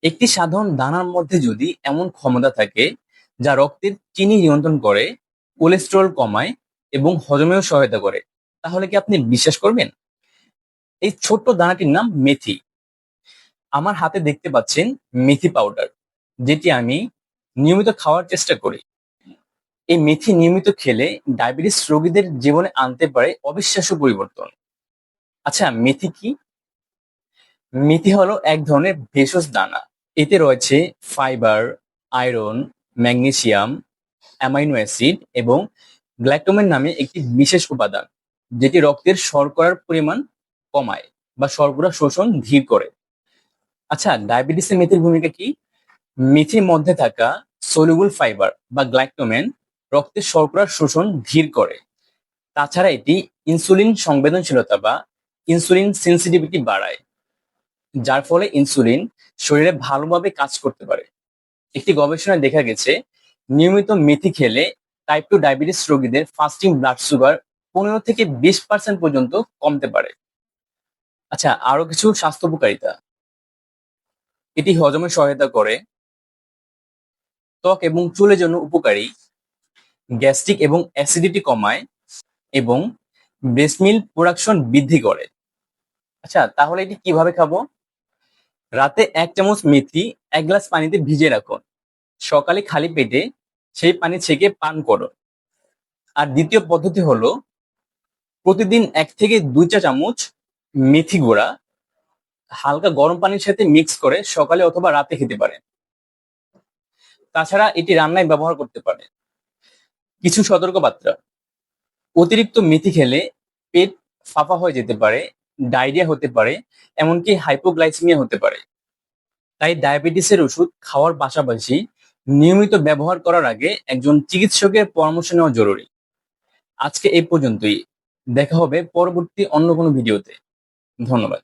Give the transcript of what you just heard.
একটি সাধারণ দানার মধ্যে যদি এমন ক্ষমতা থাকে যা রক্তের চিনি নিয়ন্ত্রণ করে, কোলেস্টেরল কমায় এবং হজমেও সহায়তা করে, তাহলে কি আপনি বিশ্বাস করবেন? এই ছোট্ট দানাটির নাম মেথি। আমার হাতে দেখতে পাচ্ছেন মেথি পাউডার, যেটি আমি নিয়মিত খাওয়ার চেষ্টা করি। এই মেথি নিয়মিত খেলে ডায়াবেটিস রোগীদের জীবনে আনতে পারে অবিশ্বাস্য পরিবর্তন। আচ্ছা, মেথি কি? মেথি হলো এক ধরনের ভেষজ দানা। এতে রয়েছে fibre, iron, magnesium, amino acid এবং গ্লাইকোমেন নামে একটি বিশেষ উপাদান, যেটি রক্তের শর্করার পরিমাণ কমায় বা শর্করা শোষণ ধীর করে। আচ্ছা, ডায়াবেটিসে মেথির ভূমিকা কি? মেথির মধ্যে থাকা সলিউবল ফাইবার বা গ্লাইকোমেন রক্তের শর্করার শোষণ ধীর করে। তাছাড়া এটি ইনসুলিন সংবেদনশীলতা বা ইনসুলিন সেন্সিটিভিটি বাড়ায়, যার ফলে ইনসুলিন শরীরে ভালোভাবে কাজ করতে পারে। একটি গবেষণায় দেখা গেছে নিয়মিত মেথি খেলে টাইপ 2 ডায়াবেটিস রোগীদের ফাস্টিং ব্লাড সুগার 15 থেকে 20% পর্যন্ত কমতে পারে। আচ্ছা, আরো কিছু স্বাস্থ্য উপকারিতা। এটি হজমে সহায়তা করে, ত্বক এবং চুলের জন্য উপকারী, গ্যাস্ট্রিক এবং অ্যাসিডিটি কমায় এবং ব্রেস্ট মিল্ক প্রোডাকশন বৃদ্ধি করে। আচ্ছা, তাহলে এটি কিভাবে খাবো? রাতে 1 চামচ মেথি 1 গ্লাস পানিতে ভিজিয়ে রাখুন। সকালে খালি পেটে সেই পানি ছেঁকে পান করুন। আর দ্বিতীয় পদ্ধতি হলো প্রতিদিন 1 থেকে 2 চা চামচ মেথি গুঁড়া হালকা গরম পানির সাথে মিক্স করে সকালে অথবা রাতে খেতে পারেন। তাছাড়া এটি রান্নায় ব্যবহার করতে পারে। কিছু সতর্কবার্তা: অতিরিক্ত মেথি খেলে পেট ফাঁপা হয়ে যেতে পারে, ডায়রিয়া হতে পারে, এমনকি হাইপোগ্লাইসেমিয়া হতে পারে। তাই ডায়াবেটিসের ওষুধ খাওয়ার পাশাপাশি নিয়মিত ব্যবহার করার আগে একজন চিকিৎসকের পরামর্শ নেওয়া জরুরি। আজকে এই পর্যন্তই। দেখা হবে পরবর্তী অন্য কোনো ভিডিওতে। ধন্যবাদ।